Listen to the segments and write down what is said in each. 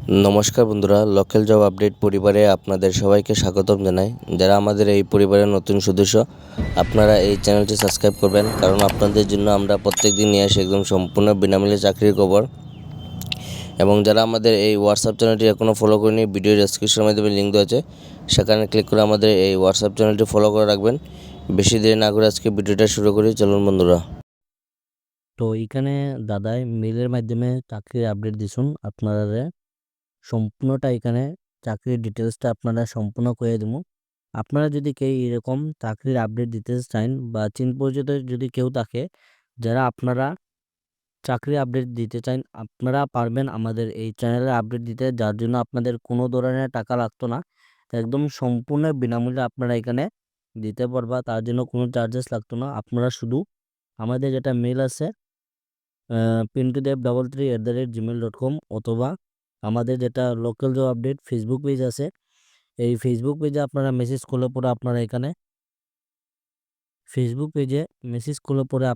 নমস্কার বন্ধুরা, local job update পরিবারে আপনাদের সবাইকে স্বাগতম জানাই। যারা আমাদের এই পরিবারের নতুন সদস্য, আপনারা এই চ্যানেলটি সাবস্ক্রাইব করবেন, কারণ আপনাদের জন্য আমরা প্রত্যেক দিন নিয়ে আসি একদম সম্পূর্ণ বিনামূল্যে চাকরির খবর। এবং যারা আমাদের এই হোয়াটসঅ্যাপ চ্যানেলটি এখনও ফলো করেনি, ভিডিও ডেসক্রিপশনের মাধ্যমে লিঙ্ক দেওয়া আছে, সেখানে ক্লিক করে আমাদের এই হোয়াটসঅ্যাপ চ্যানেলটি ফলো করে রাখবেন। বেশি দেরি না করে আজকে ভিডিওটা শুরু করি, চলুন বন্ধুরা। তো এইখানে দাদাই মেলের মাধ্যমে চাকরির আপডেট দিছুন আপনারা সম্পূর্ণটা এখানে চাকরির ডিটেলসটা আপনারা সম্পূর্ণ করে দেব। আপনারা যদি কেউ এরকম চাকরির আপডেট দিতে চান বা চিন পরিচিত যদি কেউ থাকে যারা আপনারা চাকরির আপডেট দিতে চান, আপনারা পারবেন আমাদের এই চ্যানেলে আপডেট দিতে, যার জন্য আপনাদের কোনো ধরনের টাকা লাগতো না। একদম সম্পূর্ণ বিনামূল্যে আপনারা এখানে দিতে পারবা, তার জন্য কোনো চার্জেস লাগতো না। আপনারা শুধু আমাদের যেটা মেল আছে pintodev33@gmail.com, অথবা আমাদের যেটা local job update Facebook page আছে, এই ফেসবুক পেজে আপনারা মেসেজ করলে পরে আপনারা এখানে ফেসবুক পেজে মেসেজ করলে পরে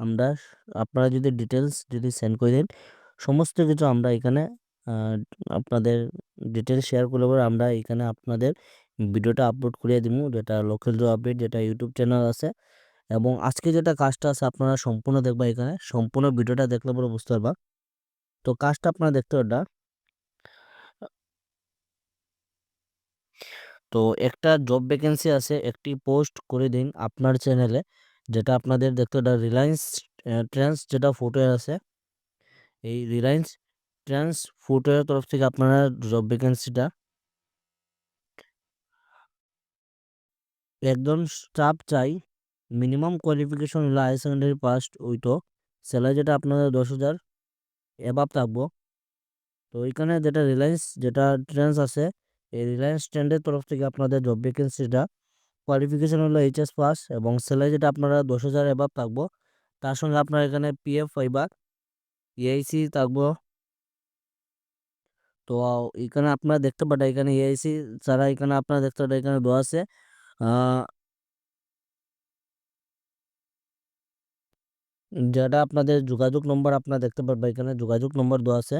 আমরা আপনারা যদি ডিটেলস যদি সেন্ড করে দেন, সমস্ত কিছু আমরা এখানে আপনাদের ডিটেলস শেয়ার করলে পরে আমরা এখানে আপনাদের ভিডিওটা আপলোড করে দিব, যেটা লোকাল জব আপডেট যেটা ইউটিউব চ্যানেল আছে। এবং আজকে যেটা কাজটা আছে আপনারা সম্পূর্ণ দেখবা, এখানে সম্পূর্ণ ভিডিওটা দেখলে পরে বুঝতে পারবা। তো কাজটা আপনারা দেখতে পারবা। তো একটা জব ভ্যাকেন্সি আছে, একটি পোস্ট করে দিন আপনার চ্যানেলে, যেটা আপনাদের দেখতে পারবা রিলায়েন্স ট্রেন্ডস যেটা ফুটওয়্যার আছে, এই রিলায়েন্স ট্রেন্ডস ফুটওয়্যার তরফ থেকে আপনারা জব ভ্যাকেন্সিটা একজন স্টাফ চাই। মিনিমাম কোয়ালিফিকেশন হলো হায়ার সেকেন্ডারি পাস, ওইটো স্যালারি যেটা আপনাদের 10,000 এবাব থাকবো। তো ওইখানে যেটা রিলায়েন্স যেটা ট্রেন্ডস আছে, এই রিলায়েন্স ট্রেন্ডের তরফ থেকে আপনাদের জব ভ্যাকেন্সিটা কোয়ালিফিকেশন হলো এইচএস পাস, এবং স্যালারি যেটা আপনারা 10,000 এবাব থাকবো। তার সঙ্গে আপনার এখানে পিএফ ফাইবা এআইসি থাকবো। তো এখানে আপনারা দেখতে পারেন, এখানে এআইসি ছাড়া এখানে আপনারা দেখতে পারেন এখানে দেওয়া আছে যেটা আপনাদের যোগাযোগ নম্বর আপনারা দেখতে পারবেন, এখানে যোগাযোগ নম্বর দেওয়া আছে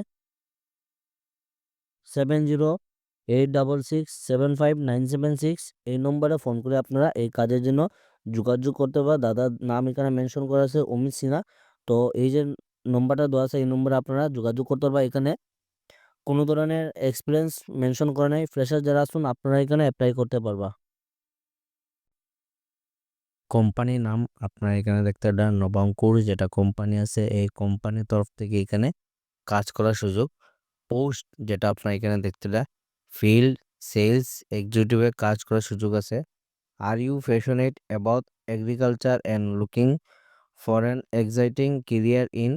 7088667596। এই নম্বরে ফোন করে আপনারা এই কাজের জন্য যোগাযোগ করতে পারেন। দাদার নাম এখানে মেনশন করা আছে অমিত সিনহা। তো এই যে নম্বরটা দেওয়া আছে, এই নম্বরে আপনারা যোগাযোগ করতে পারবেন। এখানে কোনো ধরনের এক্সপিরিয়েন্স মেনশন করা নাই, ফ্রেশার যারা আসুন আপনারা এখানে অ্যাপ্লাই করতে পারবা। কোম্পানির নাম আপনারা এখানে দেখতে পারেন নবাঙ্কুর যেটা কোম্পানি আছে, এই কোম্পানির তরফ থেকে এখানে কাজ করার সুযোগ। পোস্ট যেটা আপনারা এখানে দেখতে পারেন ফিল্ড সেলস এক্সিকিউটিভে কাজ করার সুযোগ আছে। Are you passionate about agriculture and looking for an exciting career in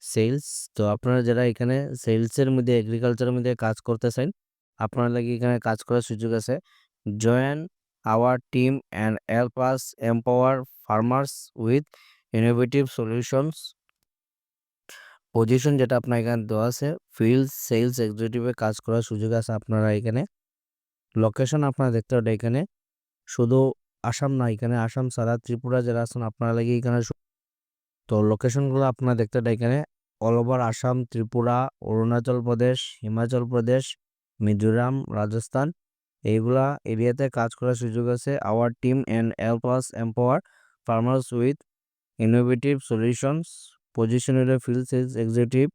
sales? তো আপনারা যারা এখানে সেলসের মধ্যে এগ্রিকালচারের মধ্যে কাজ করতে চান, আপনারা লাগে এখানে কাজ করার সুযোগ আছে। Join our team and help us empower farmers with innovative solutions. Position যেটা আপনার এখানে দেওয়া আছে ফিল্ড সেলস এক্সিকিউটিভে কাজ করার সুযোগ আছে আপনারা এখানে। লোকেশন আপনারা দেখতে পারেন এখানে শুধু আসাম না, এখানে আসাম ছাড়া ত্রিপুরা যারা আছেন আপনারা লাগে এখানে তো লোকেশনগুলো আপনারা দেখতে পারেন এখানে অল ওভার আসাম, ত্রিপুরা, অরুণাচল প্রদেশ, হিমাচল প্রদেশ, মিজোরাম, রাজস্থান, এইগুলা এরিয়াতে কাজ করার সুযোগ আছে। Our team and help us empower farmers with innovative solutions. Position হলো ফিল্ড সেলস এক্সিকিউটিভ।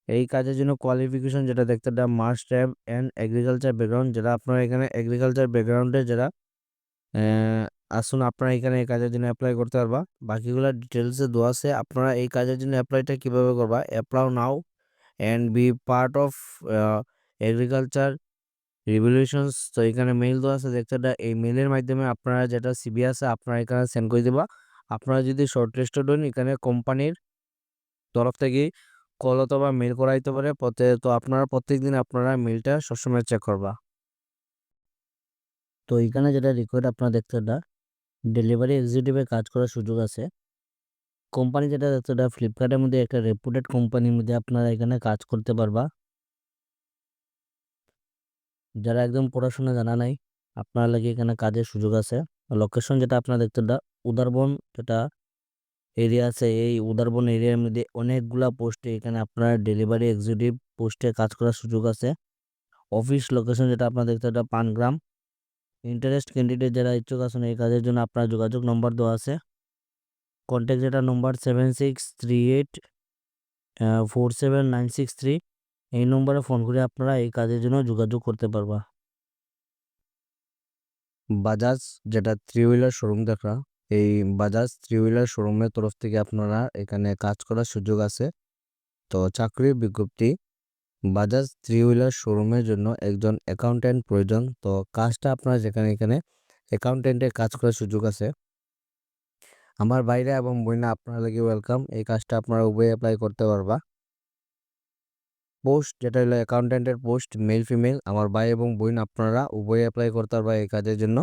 এই কাজের জন্য কোয়ালিফিকেশন যেটা দেখতে পারেন must have and agriculture background, যারা আপনারা এখানে এগ্রিকালচার ব্যাকগ্রাউন্ডে যারা আসুন আপনারা এখানে এই কাজের জন্য অ্যাপ্লাই করতে পারবা। বাকিগুলো ডিটেলসে দেওয়া আছে। আপনারা এই কাজের জন্য অ্যাপ্লাইটা কিভাবে করবা, apply now and be part of agriculture revolutions. তো এখানে মেইল দেওয়া আছে দেখতে পারেন, এই মেইলের মাধ্যমে আপনারা যেটা সিবি আছে আপনারা এখানে সেন্ড করে দেবা। আপনারা যদি শর্ট লিস্টেড হন, এখানে কোম্পানির তরফ থেকে কল অথবা মেল করা হইতে পারে। তো আপনারা প্রত্যেকদিন আপনারা মেলটা সবসময় চেক করবা। তো এখানে যেটা রিকোয়ার্ড আপনারা দেখতে পারেন ডেলিভারি এক্সিকিউটিভে কাজ করার সুযোগ আছে। কোম্পানি যেটা দেখতে পারেন ফ্লিপকার্টের মধ্যে একটা রেপুটেড কোম্পানির মধ্যে আপনারা এখানে কাজ করতে পারবা। যারা একদম পড়াশোনা জানা নাই আপনারা লাগে এখানে কাজের সুযোগ আছে। লোকেশন যেটা আপনারা দেখতে পারেন উদারবন যেটা এরিয়া আছে, এই উদারবন এরিয়ার মধ্যে অনেকগুলা পোস্টে এখানে আপনারা ডেলিভারি এক্সিকিউটিভ পোস্টে কাজ করার সুযোগ আছে। অফিস লোকেশন যেটা আপনারা দেখতে এটা পানগ্রাম। ইন্টারেস্ট ক্যান্ডিডেট যারা ইচ্ছুক আছেন এই কাজের জন্য আপনার যোগাযোগ নম্বর দেওয়া আছে। কন্ট্যাক্ট যেটা নম্বর 7638 47 963। এই নম্বরে ফোন করে আপনারা এই কাজের জন্য যোগাযোগ করতে পারবা। বাজাজ যেটা থ্রি হুইলার শোরুম দেখা, এই বাজাজ থ্রি হুইলার শোরুমের তরফ থেকে আপনারা এখানে কাজ করার সুযোগ আছে। তো চাকরির বিজ্ঞপ্তি, বাজাজ থ্রি হুইলার শোরুমের জন্য একজন অ্যাকাউন্ট্যান্ট প্রয়োজন। তো কাজটা আপনারা যেখানে এখানে অ্যাকাউন্ট্যান্টের কাজ করার সুযোগ আছে। আমার ভাইরা এবং বোনেরা আপনারা লাগি ওয়েলকাম। এই কাজটা আপনারা উভয়ে অ্যাপ্লাই করতে পারবা। পোস্ট যেটা হলো অ্যাকাউন্ট্যান্টের পোস্ট, মেল ফিমেল আমার ভাই এবং বোন আপনারা উভয়ে অ্যাপ্লাই করতে পারবা এই কাজের জন্য।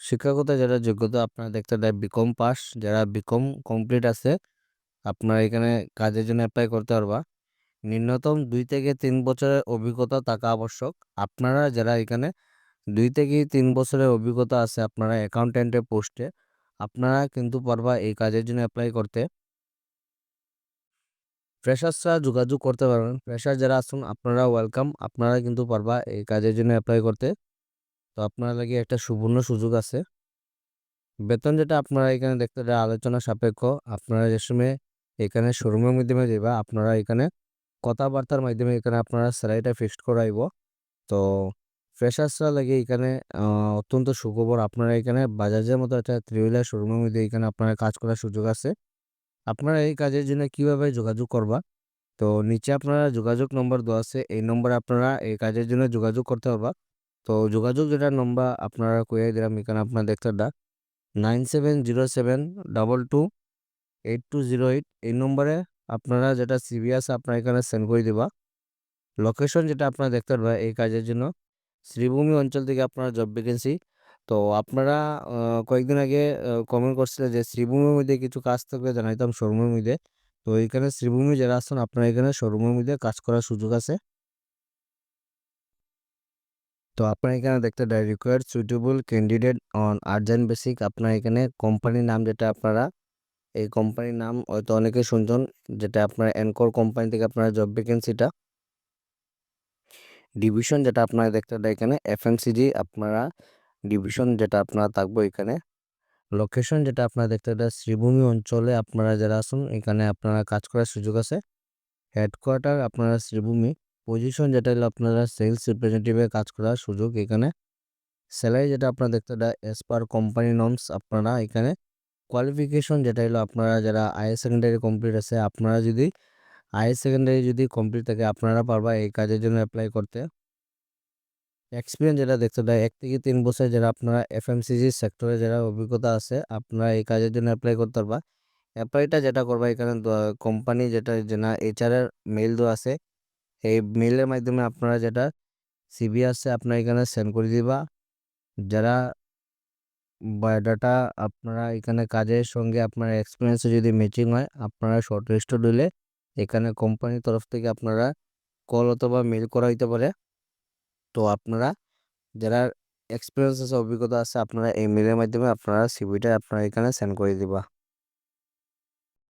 শিক্ষাগত যেটা যোগ্যতা আপনারা দেখতে দেয় বিকম পাস, যারা বিকম কমপ্লিট আছে আপনারা এখানে কাজের জন্য অ্যাপ্লাই করতে পারবা। ন্যূনতম 2 থেকে 3 বছরের অভিজ্ঞতা থাকা আবশ্যক। আপনারা যারা এখানে 2 থেকে 3 বছরের অভিজ্ঞতা আছে আপনারা অ্যাকাউন্ট্যান্টের পোস্টে, আপনারা কিন্তু পারবা এই কাজের জন্য অ্যাপ্লাই করতে। ফ্রেশার্সরা যোগাযোগ করতে পারবেন। ফ্রেশার যারা আছেন আপনারা ওয়েলকাম, আপনারা কিন্তু পারবা এই কাজের জন্য অ্যাপ্লাই করতে। তো আপনারা লাগি একটা সুবর্ণ সুযোগ আছে। বেতন যেটা আপনারা এখানে দেখতে দেয় আলোচনা সাপেক্ষ। আপনারা যে সময় এখানে শোরুমের মাধ্যমে যাবা আপনারা এখানে কথাবার্তার মাধ্যমে এখানে আপনারা স্যালারিটা ফিক্সড করাইব। তো ফ্রেশার্সরা লাগে এখানে অত্যন্ত সুখবর, আপনারা এখানে বাজাজের মতো একটা থ্রি হুইলার শোরুমের মধ্যে এখানে আপনারা কাজ করার সুযোগ আছে। আপনারা এই কাজের জন্য কিভাবে যোগাযোগ করবা, তো নিচে আপনারা যোগাযোগ নম্বর দেওয়া আছে, এই নম্বরে আপনারা এই কাজের জন্য যোগাযোগ করতে পারবা। তো যোগাযোগ যেটা নম্বর আপনারা কয়ে দিলাম এখানে আপনারা দেখতে দা 9707228208। এই নম্বরে আপনারা যেটা সিভি আছে আপনারা এখানে সেন্ড করে দিবা। লোকেশন যেটা আপনারা দেখতে পারবা এই কাজের জন্য শ্রীভূমি অঞ্চল থেকে আপনারা জব ভ্যাকেন্সি। তো আপনারা কয়েকদিন আগে কমেন্ট করছিলেন যে শ্রীভূমির মধ্যে কিছু কাজ থাকলে জানাইতাম শোরুমের মধ্যে। তো এখানে শ্রীভূমি যারা আছেন আপনারা এখানে শোরুমের মধ্যে কাজ করার সুযোগ আছে। তো আপনারা এখানে দেখতে দেয় required suitable candidate on urgent basic. আপনার এখানে কোম্পানির নাম যেটা আপনারা, এই কোম্পানির নাম হয়তো অনেকে শুনছেন, যেটা আপনার এনকোর কোম্পানি থেকে আপনারা জব ভ্যাকেন্সিটা। ডিভিশন যেটা আপনারা দেখতে দেয় এখানে এফএমসিজি আপনারা ডিভিশন যেটা আপনারা থাকবো এখানে। লোকেশন যেটা আপনারা দেখতে দেয় শ্রীভূমি অঞ্চলে আপনারা যারা আছেন এখানে আপনারা কাজ করার সুযোগ আছে। হেডকোয়ার্টার আপনারা শ্রীভূমি। পজিশন যেটা হলো আপনারা সেলস রিপ্রেজেন্টেটিভে কাজ করার সুযোগ এখানে। স্যালারি যেটা আপনারা দেখতে দেয় অ্যাজ পার কোম্পানি নর্মস। আপনারা এখানে কোয়ালিফিকেশন যেটা হলো আপনারা যারা হায়ার সেকেন্ডারি কমপ্লিট আছে, আপনারা যদি হায়ার সেকেন্ডারি যদি কমপ্লিট থাকে আপনারা পারবা এই কাজের জন্য অ্যাপ্লাই করতে। এক্সপিরিয়েন্স যেটা দেখতে দেয় 1 থেকে 3 বছর যারা আপনারা এফএমসিজি সেক্টরে যারা অভিজ্ঞতা আছে আপনারা এই কাজের জন্য অ্যাপ্লাই করতে পারবা। অ্যাপ্লাইটা যেটা করবা এখানে কোম্পানি যেটা যেনা এইচআর এর মেইল দেওয়া আছে, এই মেইলের মাধ্যমে আপনারা যেটা সিভি আছে আপনারা এখানে সেন্ড করে দিবা। যারা বায়োডাটা আপনারা এখানে কাজের সঙ্গে আপনার এক্সপিরিয়েন্সে যদি ম্যাচিং হয় আপনারা শর্টলিস্টেড হলে এখানে কোম্পানির তরফ থেকে আপনারা কল অথবা মেইল করা হইতে পারে। তো আপনারা যারা এক্সপিরিয়েন্স আছে অভিজ্ঞতা আছে আপনারা এই মেইলের মাধ্যমে আপনারা সিভিটা আপনারা এখানে সেন্ড করে দিবা।